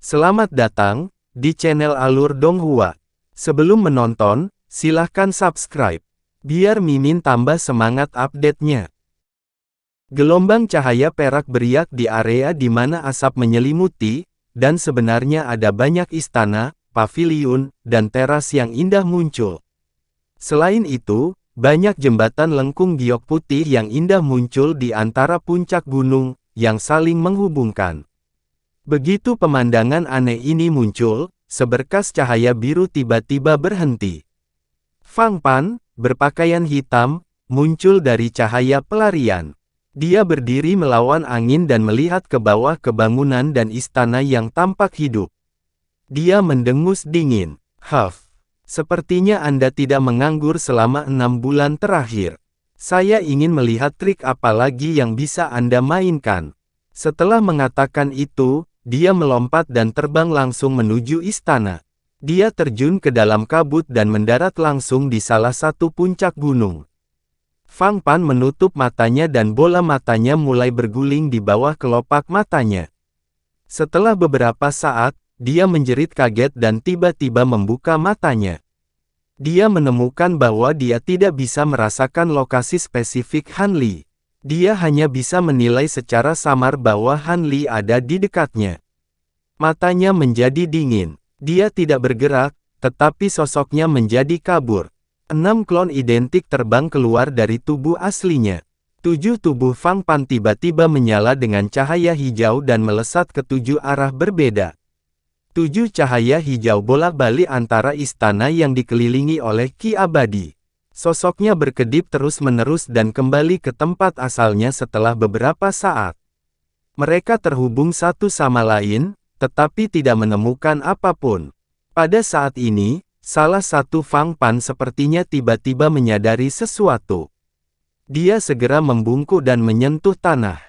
Selamat datang di channel Alur Donghua. Sebelum menonton, silahkan subscribe, biar Mimin tambah semangat update-nya. Gelombang cahaya perak beriak di area di mana asap menyelimuti, dan sebenarnya ada banyak istana, paviliun, dan teras yang indah muncul. Selain itu, banyak jembatan lengkung giok putih yang indah muncul di antara puncak gunung, yang saling menghubungkan. Begitu pemandangan aneh ini muncul, seberkas cahaya biru tiba-tiba berhenti. Fang Pan, berpakaian hitam, muncul dari cahaya pelarian. Dia berdiri melawan angin dan melihat ke bawah ke bangunan dan istana yang tampak hidup. Dia mendengus dingin. "Huff, sepertinya Anda tidak menganggur selama 6 bulan terakhir. Saya ingin melihat trik apa lagi yang bisa Anda mainkan." Setelah mengatakan itu, dia melompat dan terbang langsung menuju istana. Dia terjun ke dalam kabut dan mendarat langsung di salah satu puncak gunung. Fang Pan menutup matanya dan bola matanya mulai berguling di bawah kelopak matanya. Setelah beberapa saat, dia menjerit kaget dan tiba-tiba membuka matanya. Dia menemukan bahwa dia tidak bisa merasakan lokasi spesifik Han Li. Dia hanya bisa menilai secara samar bahwa Han Li ada di dekatnya. Matanya menjadi dingin. Dia tidak bergerak, tetapi sosoknya menjadi kabur. 6 klon identik terbang keluar dari tubuh aslinya. 7 tubuh Fang Pan tiba-tiba menyala dengan cahaya hijau dan melesat ke 7 arah berbeda. 7 cahaya hijau bolak-balik antara istana yang dikelilingi oleh ki abadi. Sosoknya berkedip terus-menerus dan kembali ke tempat asalnya setelah beberapa saat. Mereka terhubung satu sama lain, tetapi tidak menemukan apapun. Pada saat ini, salah satu Fang Pan sepertinya tiba-tiba menyadari sesuatu. Dia segera membungkuk dan menyentuh tanah.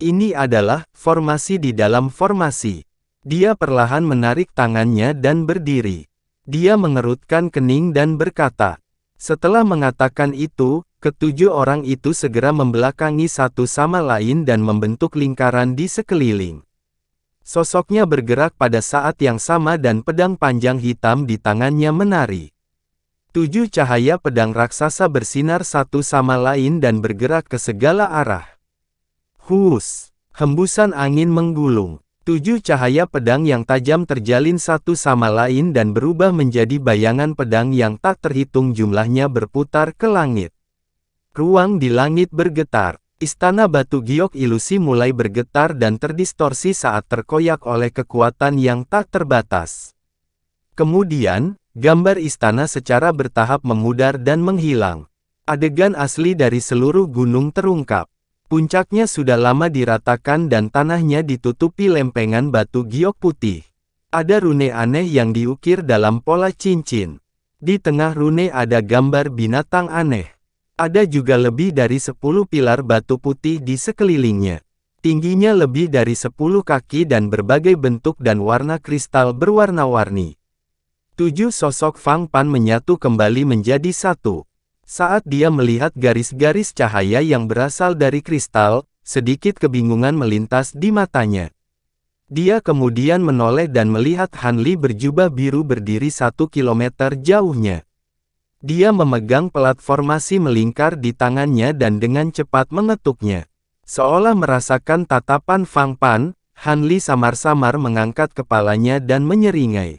Ini adalah formasi di dalam formasi. Dia perlahan menarik tangannya dan berdiri. Dia mengerutkan kening dan berkata, setelah mengatakan itu, ketujuh orang itu segera membelakangi satu sama lain dan membentuk lingkaran di sekeliling. Sosoknya bergerak pada saat yang sama dan pedang panjang hitam di tangannya menari. 7 cahaya pedang raksasa bersinar satu sama lain dan bergerak ke segala arah. Hus! Hembusan angin menggulung. 7 cahaya pedang yang tajam terjalin satu sama lain dan berubah menjadi bayangan pedang yang tak terhitung jumlahnya berputar ke langit. Ruang di langit bergetar. Istana batu giok ilusi mulai bergetar dan terdistorsi saat terkoyak oleh kekuatan yang tak terbatas. Kemudian, gambar istana secara bertahap memudar dan menghilang. Adegan asli dari seluruh gunung terungkap. Puncaknya sudah lama diratakan dan tanahnya ditutupi lempengan batu giok putih. Ada rune aneh yang diukir dalam pola cincin. Di tengah rune ada gambar binatang aneh. Ada juga lebih dari 10 pilar batu putih di sekelilingnya. Tingginya lebih dari 10 kaki dan berbagai bentuk dan warna kristal berwarna-warni. 7 sosok Fang Pan menyatu kembali menjadi satu. Saat dia melihat garis-garis cahaya yang berasal dari kristal, sedikit kebingungan melintas di matanya. Dia kemudian menoleh dan melihat Han Li berjubah biru berdiri 1 kilometer jauhnya. Dia memegang pelat formasi melingkar di tangannya dan dengan cepat mengetuknya. Seolah merasakan tatapan Fang Pan, Han Li samar-samar mengangkat kepalanya dan menyeringai.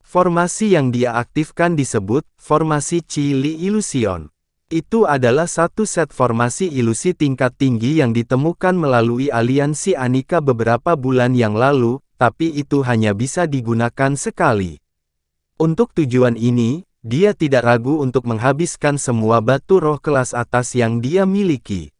Formasi yang dia aktifkan disebut formasi Qi Li Illusion. Itu adalah satu set formasi ilusi tingkat tinggi yang ditemukan melalui aliansi Anika beberapa bulan yang lalu, tapi itu hanya bisa digunakan sekali. Untuk tujuan ini, dia tidak ragu untuk menghabiskan semua batu roh kelas atas yang dia miliki.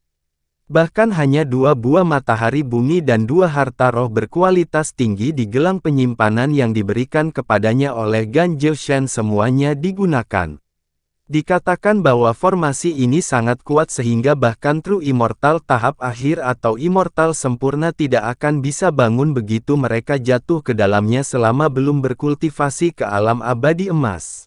Bahkan hanya 2 buah matahari bumi dan 2 harta roh berkualitas tinggi di gelang penyimpanan yang diberikan kepadanya oleh Gan Zhou semuanya digunakan. Dikatakan bahwa formasi ini sangat kuat sehingga bahkan True Immortal tahap akhir atau Immortal sempurna tidak akan bisa bangun begitu mereka jatuh ke dalamnya selama belum berkultivasi ke alam abadi emas.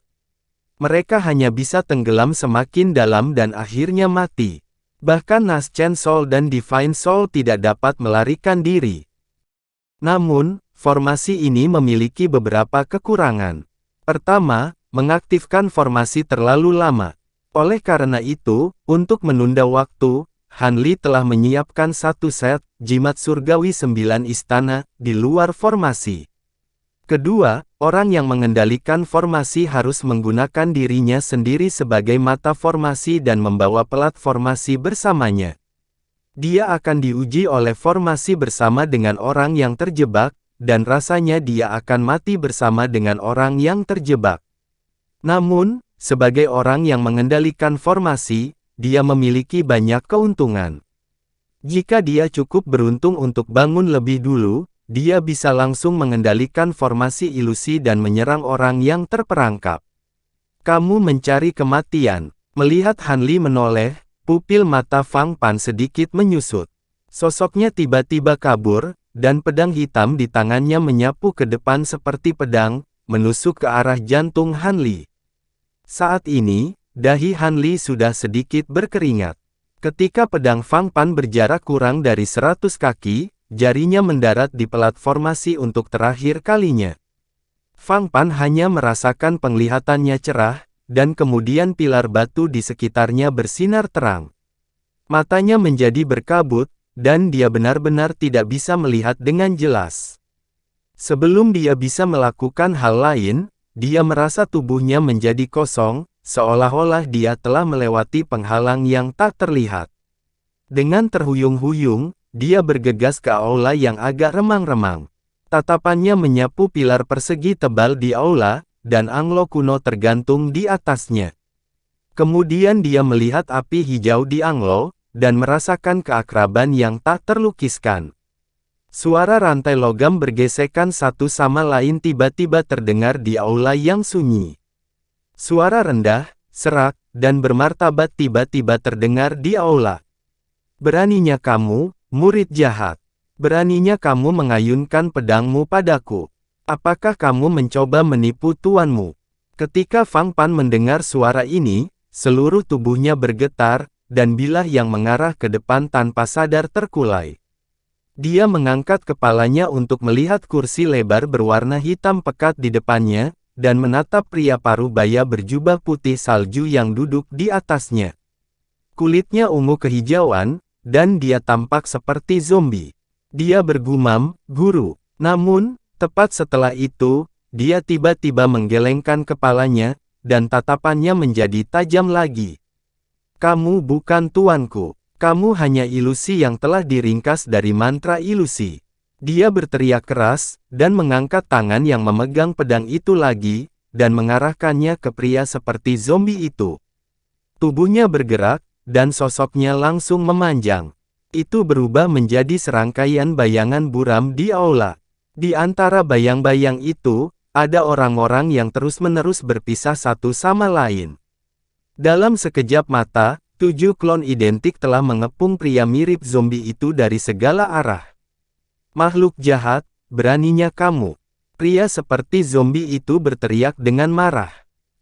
Mereka hanya bisa tenggelam semakin dalam dan akhirnya mati. Bahkan Naschen Soul dan Divine Soul tidak dapat melarikan diri. Namun, Formasi ini memiliki beberapa kekurangan. Pertama, mengaktifkan formasi terlalu lama. Oleh karena itu, untuk menunda waktu, Han Li telah menyiapkan satu set jimat surgawi 9 istana di luar formasi. Kedua, orang yang mengendalikan formasi harus menggunakan dirinya sendiri sebagai mata formasi dan membawa pelat formasi bersamanya. Dia akan diuji oleh formasi bersama dengan orang yang terjebak, dan rasanya dia akan mati bersama dengan orang yang terjebak. Namun, sebagai orang yang mengendalikan formasi, dia memiliki banyak keuntungan. Jika dia cukup beruntung untuk bangun lebih dulu, dia bisa langsung mengendalikan formasi ilusi dan menyerang orang yang terperangkap. Kamu mencari kematian. Melihat Han Li menoleh, pupil mata Fang Pan sedikit menyusut. Sosoknya tiba-tiba kabur, dan pedang hitam di tangannya menyapu ke depan seperti pedang, menusuk ke arah jantung Han Li. Saat ini, dahi Han Li sudah sedikit berkeringat. Ketika pedang Fang Pan berjarak kurang dari 100 kaki, jarinya mendarat di pelat formasi untuk terakhir kalinya. Fang Pan hanya merasakan penglihatannya cerah, dan kemudian pilar batu di sekitarnya bersinar terang. Matanya menjadi berkabut, dan dia benar-benar tidak bisa melihat dengan jelas. Sebelum dia bisa melakukan hal lain, dia merasa tubuhnya menjadi kosong, seolah-olah dia telah melewati penghalang yang tak terlihat. Dengan terhuyung-huyung, dia bergegas ke aula yang agak remang-remang. Tatapannya menyapu pilar persegi tebal di aula, dan anglo kuno tergantung di atasnya. Kemudian dia melihat api hijau di anglo, dan merasakan keakraban yang tak terlukiskan. Suara rantai logam bergesekan satu sama lain tiba-tiba terdengar di aula yang sunyi. Suara rendah, serak, dan bermartabat tiba-tiba terdengar di aula. Beraninya kamu, murid jahat. Beraninya kamu mengayunkan pedangmu padaku. Apakah kamu mencoba menipu tuanmu? Ketika Fang Pan mendengar suara ini, seluruh tubuhnya bergetar, dan bilah yang mengarah ke depan tanpa sadar terkulai. Dia mengangkat kepalanya untuk melihat kursi lebar berwarna hitam pekat di depannya, dan menatap pria parubaya berjubah putih salju yang duduk di atasnya. Kulitnya ungu kehijauan, dan dia tampak seperti zombie. Dia bergumam, "Guru." Namun, tepat setelah itu, dia tiba-tiba menggelengkan kepalanya, dan tatapannya menjadi tajam lagi. "Kamu bukan tuanku. Kamu hanya ilusi yang telah diringkas dari mantra ilusi." Dia berteriak keras, dan mengangkat tangan yang memegang pedang itu lagi, dan mengarahkannya ke pria seperti zombie itu. Tubuhnya bergerak, dan sosoknya langsung memanjang. Itu berubah menjadi serangkaian bayangan buram di aula. Di antara bayang-bayang itu, ada orang-orang yang terus-menerus berpisah satu sama lain. Dalam sekejap mata, 7 klon identik telah mengepung pria mirip zombie itu dari segala arah. "Makhluk jahat, beraninya kamu!" Pria seperti zombie itu berteriak dengan marah.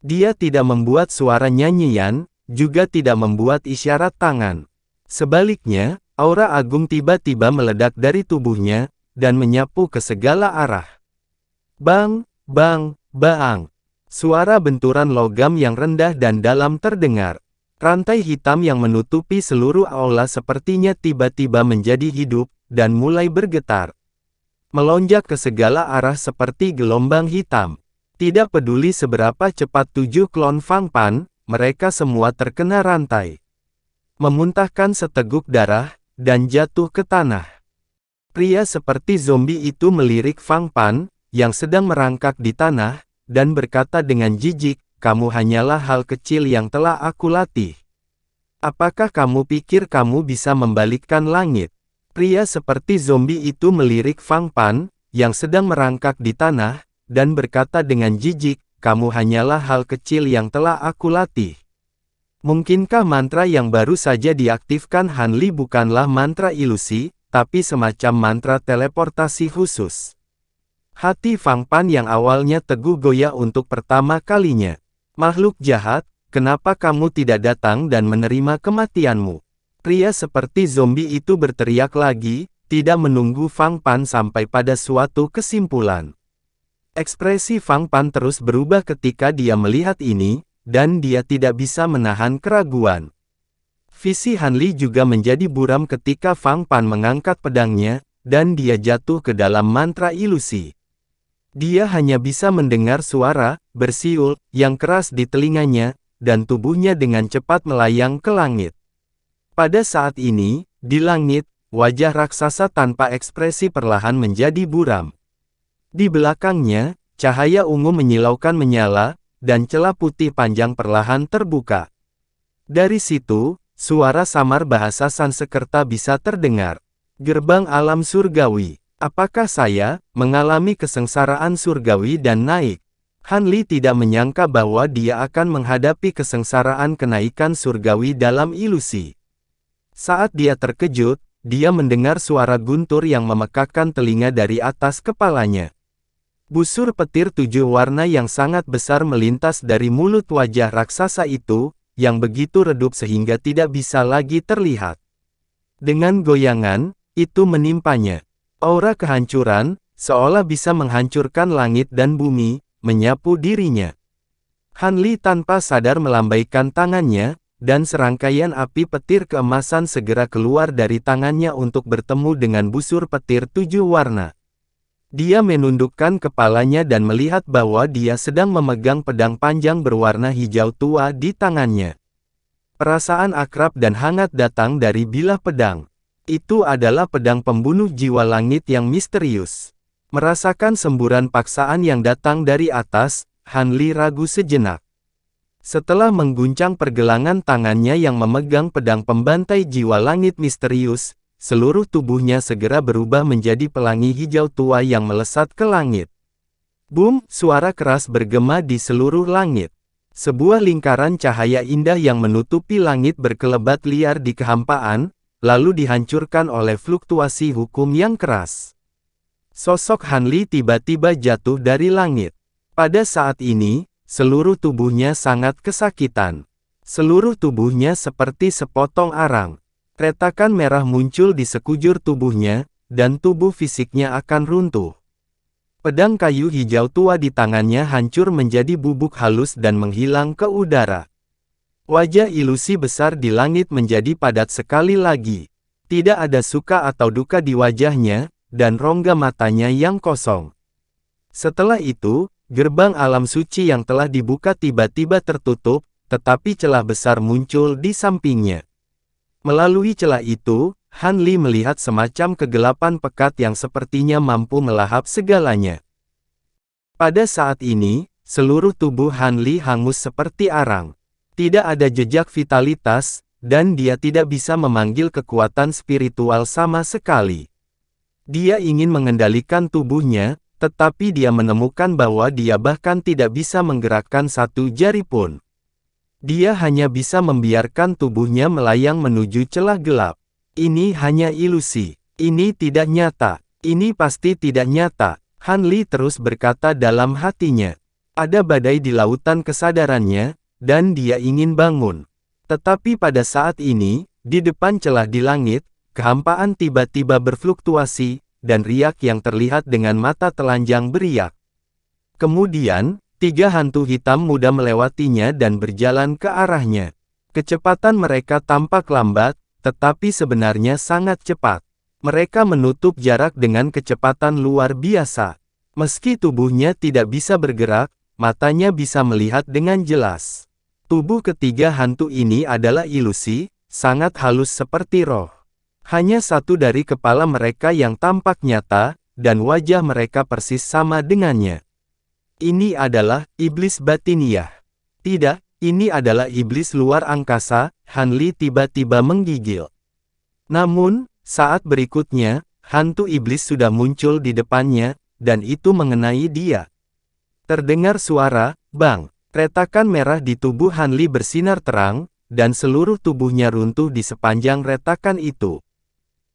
Dia tidak membuat suara nyanyian, juga tidak membuat isyarat tangan. Sebaliknya, aura agung tiba-tiba meledak dari tubuhnya, dan menyapu ke segala arah. Bang, bang, bang. Suara benturan logam yang rendah dan dalam terdengar. Rantai hitam yang menutupi seluruh aula sepertinya tiba-tiba menjadi hidup, dan mulai bergetar. Melonjak ke segala arah seperti gelombang hitam. Tidak peduli seberapa cepat 7 klon Fang Pan, mereka semua terkena rantai. Memuntahkan seteguk darah, dan jatuh ke tanah. Pria seperti zombie itu melirik Fang Pan, yang sedang merangkak di tanah, dan berkata dengan jijik, "Kamu hanyalah hal kecil yang telah aku latih. Apakah kamu pikir kamu bisa membalikkan langit?" Pria seperti zombie itu melirik Fang Pan, yang sedang merangkak di tanah, dan berkata dengan jijik, "Kamu hanyalah hal kecil yang telah aku latih." Mungkinkah mantra yang baru saja diaktifkan Han Li bukanlah mantra ilusi, tapi semacam mantra teleportasi khusus? Hati Fang Pan yang awalnya teguh goyah untuk pertama kalinya. "Makhluk jahat, kenapa kamu tidak datang dan menerima kematianmu?" Pria seperti zombie itu berteriak lagi, tidak menunggu Fang Pan sampai pada suatu kesimpulan. Ekspresi Fang Pan terus berubah ketika dia melihat ini, dan dia tidak bisa menahan keraguan. Visi Han Li juga menjadi buram ketika Fang Pan mengangkat pedangnya, dan dia jatuh ke dalam mantra ilusi. Dia hanya bisa mendengar suara bersiul yang keras di telinganya, dan tubuhnya dengan cepat melayang ke langit. Pada saat ini, di langit, wajah raksasa tanpa ekspresi perlahan menjadi buram. Di belakangnya, cahaya ungu menyilaukan menyala, dan celah putih panjang perlahan terbuka. Dari situ, suara samar bahasa Sansekerta bisa terdengar. Gerbang alam surgawi. Apakah saya mengalami kesengsaraan surgawi dan naik? Han Li tidak menyangka bahwa dia akan menghadapi kesengsaraan kenaikan surgawi dalam ilusi. Saat dia terkejut, dia mendengar suara guntur yang memekakkan telinga dari atas kepalanya. Busur petir 7 warna yang sangat besar melintas dari mulut wajah raksasa itu, yang begitu redup sehingga tidak bisa lagi terlihat. Dengan goyangan, itu menimpanya. Aura kehancuran, seolah bisa menghancurkan langit dan bumi, menyapu dirinya. Han Li tanpa sadar melambaikan tangannya, dan serangkaian api petir keemasan segera keluar dari tangannya untuk bertemu dengan busur petir 7 warna. Dia menundukkan kepalanya dan melihat bahwa dia sedang memegang pedang panjang berwarna hijau tua di tangannya. Perasaan akrab dan hangat datang dari bilah pedang. Itu adalah pedang pembunuh jiwa langit yang misterius. Merasakan semburan paksaan yang datang dari atas, Han Li ragu sejenak. Setelah mengguncang pergelangan tangannya yang memegang pedang pembantai jiwa langit misterius, seluruh tubuhnya segera berubah menjadi pelangi hijau tua yang melesat ke langit. Boom! Suara keras bergema di seluruh langit. Sebuah lingkaran cahaya indah yang menutupi langit berkelebat liar di kehampaan, lalu dihancurkan oleh fluktuasi hukum yang keras. Sosok Han Li tiba-tiba jatuh dari langit. Pada saat ini, seluruh tubuhnya sangat kesakitan. Seluruh tubuhnya seperti sepotong arang. Retakan merah muncul di sekujur tubuhnya, dan tubuh fisiknya akan runtuh. Pedang kayu hijau tua di tangannya hancur menjadi bubuk halus dan menghilang ke udara. Wajah ilusi besar di langit menjadi padat sekali lagi. Tidak ada suka atau duka di wajahnya, dan rongga matanya yang kosong. Setelah itu, gerbang alam suci yang telah dibuka tiba-tiba tertutup, tetapi celah besar muncul di sampingnya. Melalui celah itu, Han Li melihat semacam kegelapan pekat yang sepertinya mampu melahap segalanya. Pada saat ini, seluruh tubuh Han Li hangus seperti arang. Tidak ada jejak vitalitas, dan dia tidak bisa memanggil kekuatan spiritual sama sekali. Dia ingin mengendalikan tubuhnya, tetapi dia menemukan bahwa dia bahkan tidak bisa menggerakkan satu jari pun. Dia hanya bisa membiarkan tubuhnya melayang menuju celah gelap. Ini hanya ilusi. Ini tidak nyata. Ini pasti tidak nyata. Han Li terus berkata dalam hatinya. Ada badai di lautan kesadarannya, dan dia ingin bangun. Tetapi pada saat ini, di depan celah di langit, kehampaan tiba-tiba berfluktuasi, dan riak yang terlihat dengan mata telanjang beriak. Kemudian, 3 hantu hitam muda melewatinya dan berjalan ke arahnya. Kecepatan mereka tampak lambat, tetapi sebenarnya sangat cepat. Mereka menutup jarak dengan kecepatan luar biasa. Meski tubuhnya tidak bisa bergerak, matanya bisa melihat dengan jelas. Tubuh ketiga hantu ini adalah ilusi, sangat halus seperti roh. Hanya satu dari kepala mereka yang tampak nyata, dan wajah mereka persis sama dengannya. Ini adalah iblis batiniah. Tidak, ini adalah iblis luar angkasa. Han Li tiba-tiba menggigil. Namun, saat berikutnya, hantu iblis sudah muncul di depannya, dan itu mengenai dia. Terdengar suara, bang. Retakan merah di tubuh Han Li bersinar terang, dan seluruh tubuhnya runtuh di sepanjang retakan itu.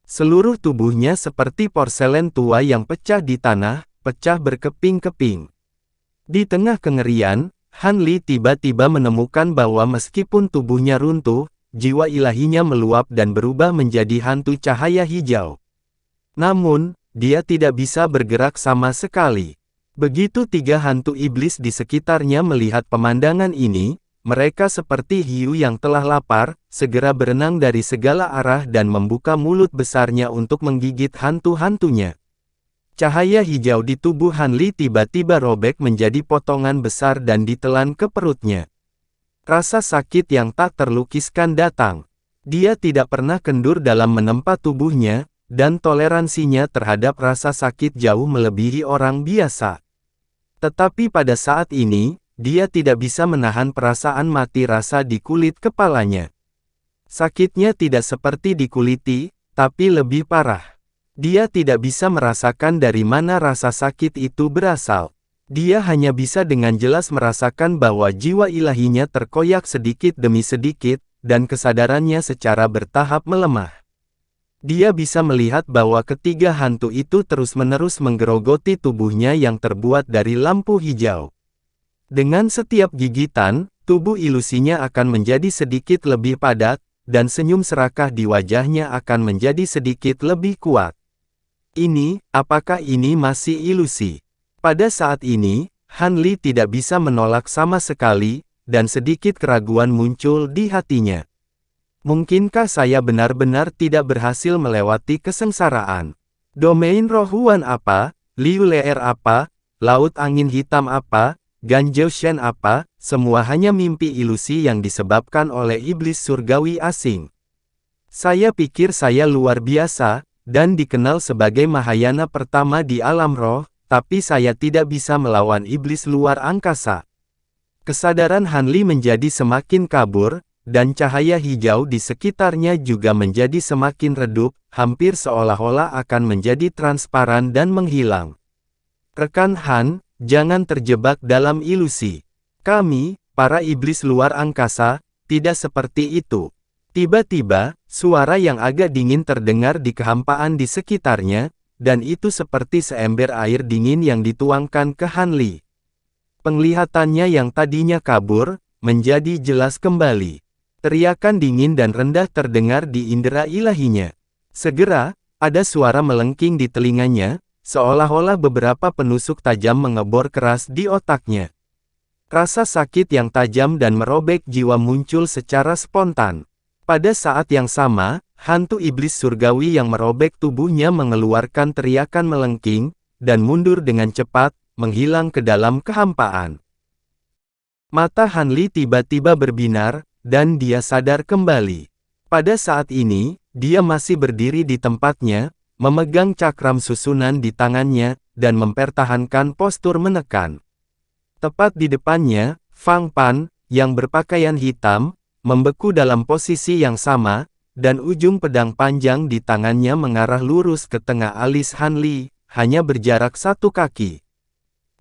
Seluruh tubuhnya seperti porselen tua yang pecah di tanah, pecah berkeping-keping. Di tengah kengerian, Han Li tiba-tiba menemukan bahwa meskipun tubuhnya runtuh, jiwa ilahinya meluap dan berubah menjadi hantu cahaya hijau. Namun, dia tidak bisa bergerak sama sekali. Begitu tiga hantu iblis di sekitarnya melihat pemandangan ini, mereka seperti hiu yang telah lapar, segera berenang dari segala arah dan membuka mulut besarnya untuk menggigit hantu-hantunya. Cahaya hijau di tubuh Han Li tiba-tiba robek menjadi potongan besar dan ditelan ke perutnya. Rasa sakit yang tak terlukiskan datang. Dia tidak pernah kendur dalam menempa tubuhnya, dan toleransinya terhadap rasa sakit jauh melebihi orang biasa. Tetapi pada saat ini, dia tidak bisa menahan perasaan mati rasa di kulit kepalanya. Sakitnya tidak seperti dikuliti, tapi lebih parah. Dia tidak bisa merasakan dari mana rasa sakit itu berasal. Dia hanya bisa dengan jelas merasakan bahwa jiwa ilahinya terkoyak sedikit demi sedikit, dan kesadarannya secara bertahap melemah. Dia bisa melihat bahwa ketiga hantu itu terus-menerus menggerogoti tubuhnya yang terbuat dari lampu hijau. Dengan setiap gigitan, tubuh ilusinya akan menjadi sedikit lebih padat, dan senyum serakah di wajahnya akan menjadi sedikit lebih kuat. Apakah ini masih ilusi? Pada saat ini, Han Li tidak bisa menolak sama sekali, dan sedikit keraguan muncul di hatinya. Mungkinkah saya benar-benar tidak berhasil melewati kesengsaraan? Domain roh Huan apa? Liu Leer apa? Laut angin hitam apa? Ganjiao Shen apa? Semua hanya mimpi ilusi yang disebabkan oleh iblis surgawi asing. Saya pikir saya luar biasa, dan dikenal sebagai Mahayana pertama di alam roh, tapi saya tidak bisa melawan iblis luar angkasa. Kesadaran Han Li menjadi semakin kabur, dan cahaya hijau di sekitarnya juga menjadi semakin redup, hampir seolah-olah akan menjadi transparan dan menghilang. Rekan Han, jangan terjebak dalam ilusi. Kami, para iblis luar angkasa, tidak seperti itu. Tiba-tiba, suara yang agak dingin terdengar di kehampaan di sekitarnya, dan itu seperti seember air dingin yang dituangkan ke Han Li. Penglihatannya yang tadinya kabur, menjadi jelas kembali. Teriakan dingin dan rendah terdengar di indera ilahinya. Segera, ada suara melengking di telinganya, seolah-olah beberapa penusuk tajam mengebor keras di otaknya. Rasa sakit yang tajam dan merobek jiwa muncul secara spontan. Pada saat yang sama, hantu iblis surgawi yang merobek tubuhnya mengeluarkan teriakan melengking, dan mundur dengan cepat, menghilang ke dalam kehampaan. Mata Han Li tiba-tiba berbinar, dan dia sadar kembali. Pada saat ini, dia masih berdiri di tempatnya, memegang cakram susunan di tangannya, dan mempertahankan postur menekan. Tepat di depannya, Fang Pan, yang berpakaian hitam, membeku dalam posisi yang sama, dan ujung pedang panjang di tangannya mengarah lurus ke tengah alis Han Li, hanya berjarak 1 kaki.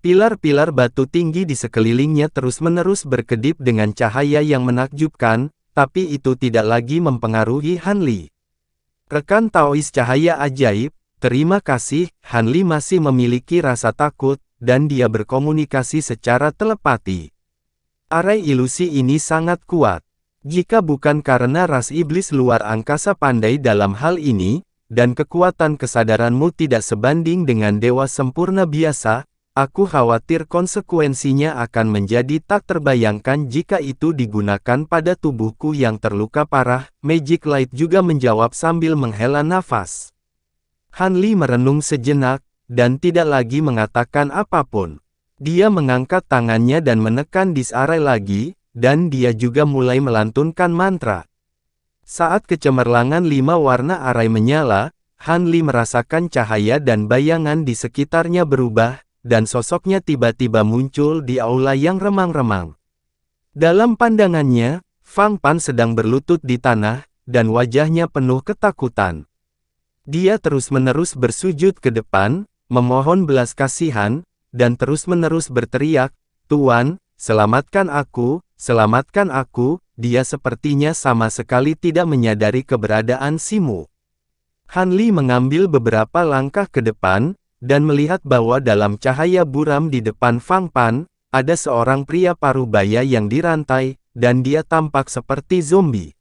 Pilar-pilar batu tinggi di sekelilingnya terus-menerus berkedip dengan cahaya yang menakjubkan, tapi itu tidak lagi mempengaruhi Han Li. Rekan Taois cahaya ajaib, terima kasih, Han Li masih memiliki rasa takut, dan dia berkomunikasi secara telepati. Arai ilusi ini sangat kuat. Jika bukan karena ras iblis luar angkasa pandai dalam hal ini, dan kekuatan kesadaranmu tidak sebanding dengan dewa sempurna biasa, aku khawatir konsekuensinya akan menjadi tak terbayangkan jika itu digunakan pada tubuhku yang terluka parah. Magic Light juga menjawab sambil menghela nafas. Han Li merenung sejenak, dan tidak lagi mengatakan apapun. Dia mengangkat tangannya dan menekan disarai lagi, dan dia juga mulai melantunkan mantra. Saat kecemerlangan 5 warna arai menyala, Han Li merasakan cahaya dan bayangan di sekitarnya berubah, dan sosoknya tiba-tiba muncul di aula yang remang-remang. Dalam pandangannya, Fang Pan sedang berlutut di tanah, dan wajahnya penuh ketakutan. Dia terus-menerus bersujud ke depan, memohon belas kasihan, dan terus-menerus berteriak, "Tuan, selamatkan aku, selamatkan aku." Dia sepertinya sama sekali tidak menyadari keberadaan Simu. Han Li mengambil beberapa langkah ke depan, dan melihat bahwa dalam cahaya buram di depan Fang Pan, ada seorang pria parubaya yang dirantai, dan dia tampak seperti zombie.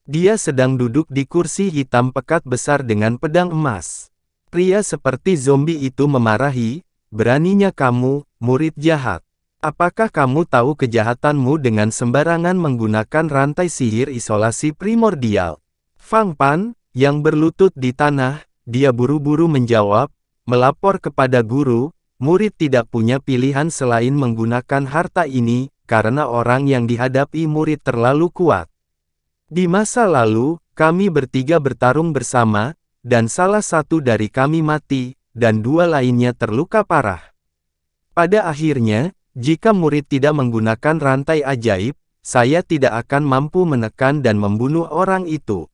Dia sedang duduk di kursi hitam pekat besar dengan pedang emas. Pria seperti zombie itu memarahi, "Beraninya kamu, murid jahat. Apakah kamu tahu kejahatanmu dengan sembarangan menggunakan rantai sihir isolasi primordial?" Fang Pan, yang berlutut di tanah, dia buru-buru menjawab, "Melapor kepada guru, murid tidak punya pilihan selain menggunakan harta ini, karena orang yang dihadapi murid terlalu kuat. Di masa lalu, kami bertiga bertarung bersama, dan salah satu dari kami mati, dan dua lainnya terluka parah. Pada akhirnya, jika murid tidak menggunakan rantai ajaib, saya tidak akan mampu menekan dan membunuh orang itu."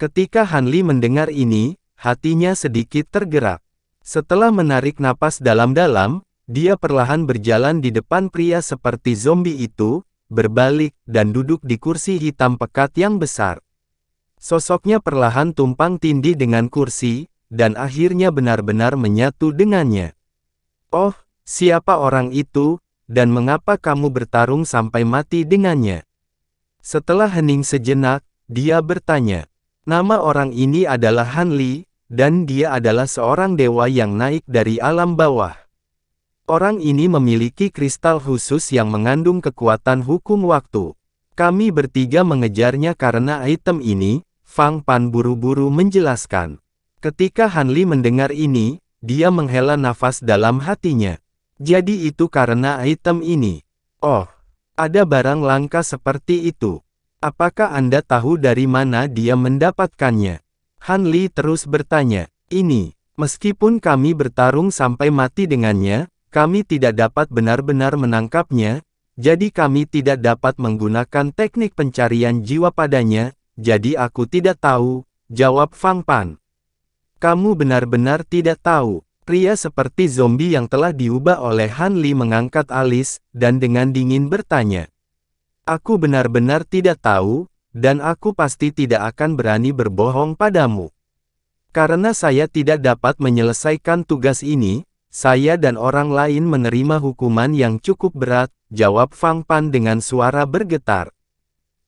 Ketika Han Li mendengar ini, hatinya sedikit tergerak. Setelah menarik napas dalam-dalam, dia perlahan berjalan di depan pria seperti zombie itu, berbalik, dan duduk di kursi hitam pekat yang besar. Sosoknya perlahan tumpang tindih dengan kursi, dan akhirnya benar-benar menyatu dengannya. "Oh, siapa orang itu, dan mengapa kamu bertarung sampai mati dengannya?" Setelah hening sejenak, dia bertanya. "Nama orang ini adalah Han Li, dan dia adalah seorang dewa yang naik dari alam bawah. Orang ini memiliki kristal khusus yang mengandung kekuatan hukum waktu. Kami bertiga mengejarnya karena item ini," Fang Pan buru-buru menjelaskan. Ketika Han Li mendengar ini, dia menghela nafas dalam hatinya. "Jadi itu karena item ini. Oh, ada barang langka seperti itu. Apakah Anda tahu dari mana dia mendapatkannya?" Han Li terus bertanya. "Ini, meskipun kami bertarung sampai mati dengannya, kami tidak dapat benar-benar menangkapnya, jadi kami tidak dapat menggunakan teknik pencarian jiwa padanya, jadi aku tidak tahu," jawab Fang Pan. "Kamu benar-benar tidak tahu." Pria seperti zombie yang telah diubah oleh Han Li mengangkat alis, dan dengan dingin bertanya. "Aku benar-benar tidak tahu, dan aku pasti tidak akan berani berbohong padamu. Karena saya tidak dapat menyelesaikan tugas ini, saya dan orang lain menerima hukuman yang cukup berat," jawab Fang Pan dengan suara bergetar.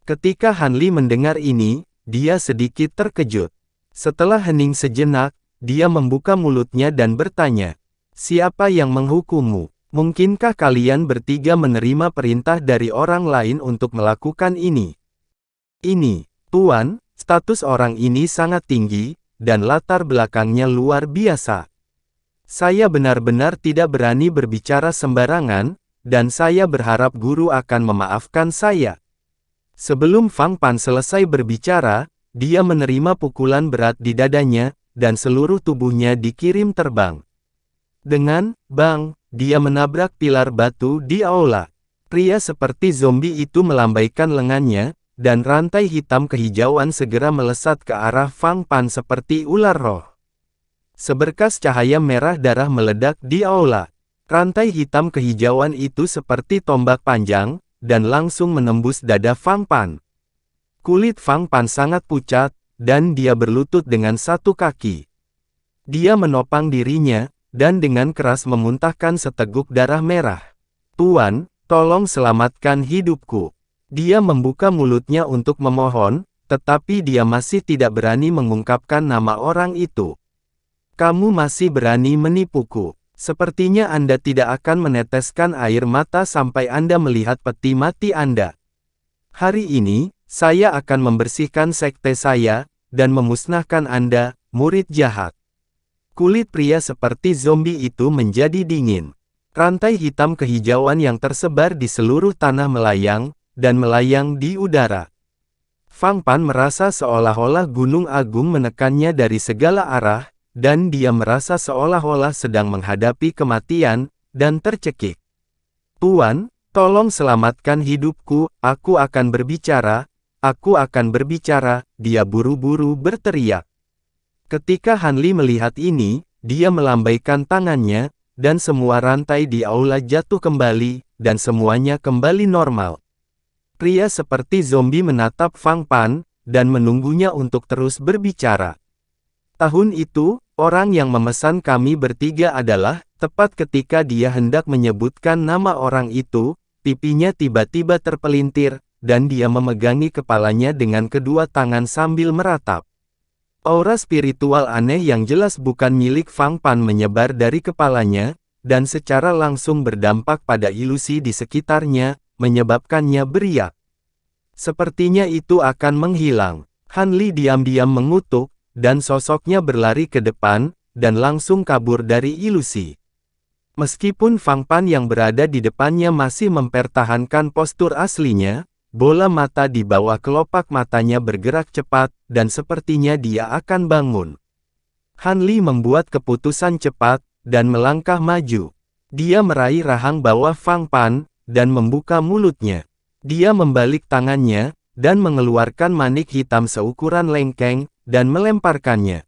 Ketika Han Li mendengar ini, dia sedikit terkejut. Setelah hening sejenak, dia membuka mulutnya dan bertanya, "Siapa yang menghukummu? Mungkinkah kalian bertiga menerima perintah dari orang lain untuk melakukan ini?" "Ini, Tuan, status orang ini sangat tinggi, dan latar belakangnya luar biasa. Saya benar-benar tidak berani berbicara sembarangan, dan saya berharap guru akan memaafkan saya." Sebelum Fang Pan selesai berbicara, dia menerima pukulan berat di dadanya, dan seluruh tubuhnya dikirim terbang. Dengan bang, dia menabrak pilar batu di aula. Pria seperti zombie itu melambaikan lengannya, dan rantai hitam kehijauan segera melesat ke arah Fang Pan seperti ular roh. Seberkas cahaya merah darah meledak di aula. Rantai hitam kehijauan itu seperti tombak panjang, dan langsung menembus dada Fang Pan. Kulit Fang Pan sangat pucat, dan dia berlutut dengan satu kaki. Dia menopang dirinya, dan dengan keras memuntahkan seteguk darah merah. "Tuan, tolong selamatkan hidupku." Dia membuka mulutnya untuk memohon, tetapi dia masih tidak berani mengungkapkan nama orang itu. "Kamu masih berani menipuku. Sepertinya Anda tidak akan meneteskan air mata sampai Anda melihat peti mati Anda. Hari ini, saya akan membersihkan sekte saya, dan memusnahkan Anda, murid jahat." Kulit pria seperti zombie itu menjadi dingin. Rantai hitam kehijauan yang tersebar di seluruh tanah melayang, dan melayang di udara. Fang Pan merasa seolah-olah gunung agung menekannya dari segala arah, dan dia merasa seolah-olah sedang menghadapi kematian, dan tercekik. "Tuan, tolong selamatkan hidupku, aku akan berbicara, aku akan berbicara," dia buru-buru berteriak. Ketika Han Li melihat ini, dia melambaikan tangannya, dan semua rantai di aula jatuh kembali, dan semuanya kembali normal. Pria seperti zombie menatap Fang Pan, dan menunggunya untuk terus berbicara. "Tahun itu, orang yang memesan kami bertiga adalah," tepat ketika dia hendak menyebutkan nama orang itu, pipinya tiba-tiba terpelintir, dan dia memegangi kepalanya dengan kedua tangan sambil meratap. Aura spiritual aneh yang jelas bukan milik Fang Pan menyebar dari kepalanya, dan secara langsung berdampak pada ilusi di sekitarnya, menyebabkannya beriak. Sepertinya itu akan menghilang. Han Li diam-diam mengutuk, dan sosoknya berlari ke depan, dan langsung kabur dari ilusi. Meskipun Fang Pan yang berada di depannya masih mempertahankan postur aslinya, bola mata di bawah kelopak matanya bergerak cepat, dan sepertinya dia akan bangun. Han Li membuat keputusan cepat, dan melangkah maju. Dia meraih rahang bawah Fang Pan, dan membuka mulutnya. Dia membalik tangannya, dan mengeluarkan manik hitam seukuran lengkeng, dan melemparkannya.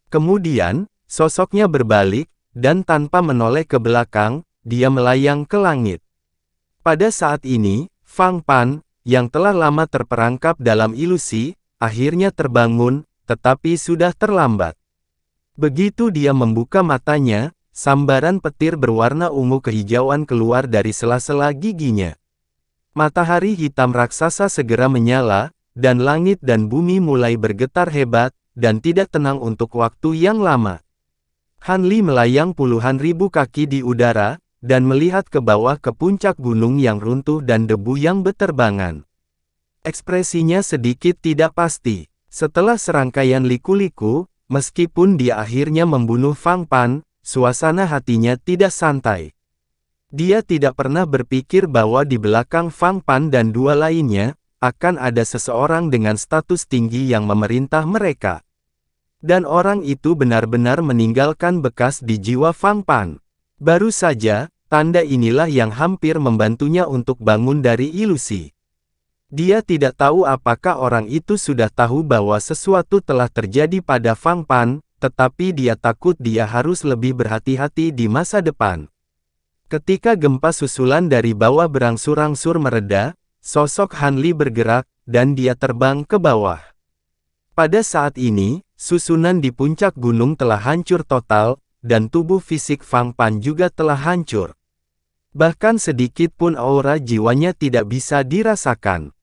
Kemudian, sosoknya berbalik, dan tanpa menoleh ke belakang, dia melayang ke langit. Pada saat ini, Fang Pan, yang telah lama terperangkap dalam ilusi, akhirnya terbangun, tetapi sudah terlambat. Begitu dia membuka matanya, sambaran petir berwarna ungu kehijauan keluar dari sela-sela giginya. Matahari hitam raksasa segera menyala, dan langit dan bumi mulai bergetar hebat, dan tidak tenang untuk waktu yang lama. Han Li melayang puluhan ribu kaki di udara, dan melihat ke bawah ke puncak gunung yang runtuh dan debu yang beterbangan. Ekspresinya sedikit tidak pasti. Setelah serangkaian liku-liku, meskipun dia akhirnya membunuh Fang Pan, suasana hatinya tidak santai. Dia tidak pernah berpikir bahwa di belakang Fang Pan dan dua lainnya, akan ada seseorang dengan status tinggi yang memerintah mereka. Dan orang itu benar-benar meninggalkan bekas di jiwa Fang Pan. Baru saja, tanda inilah yang hampir membantunya untuk bangun dari ilusi. Dia tidak tahu apakah orang itu sudah tahu bahwa sesuatu telah terjadi pada Fang Pan, tetapi dia takut dia harus lebih berhati-hati di masa depan. Ketika gempa susulan dari bawah berangsur-angsur mereda, sosok Han Li bergerak, dan dia terbang ke bawah. Pada saat ini, susunan di puncak gunung telah hancur total, dan tubuh fisik Fang Pan juga telah hancur. Bahkan sedikit pun aura jiwanya tidak bisa dirasakan.